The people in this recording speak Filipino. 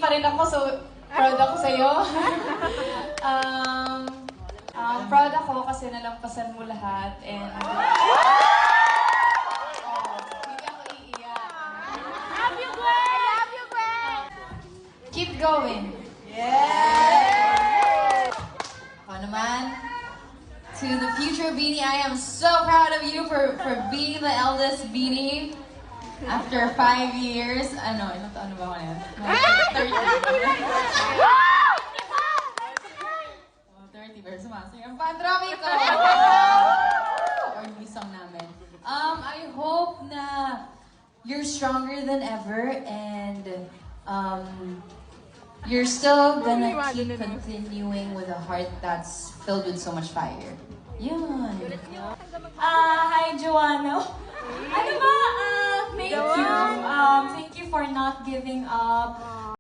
pa rin ako, so proud ako sa'yo. Proud ako kasi nalampasan mo lahat and hindi ako iiyak. Love you, Gwen! Love you, Gwen! Keep going. Yeah! Ako naman, to the future Beanie, I am so proud of you for being the eldest Beanie. After 5 years, ilang taon na ba ako na yan? 30 pero sumasaya ang pandrami ko! Or yung song namin. I hope na you're stronger than ever and you're still gonna keep continuing with a heart that's filled with so much fire. Yun! Hi, Joanna! Ano ba? Thank you. Thank you for not giving up.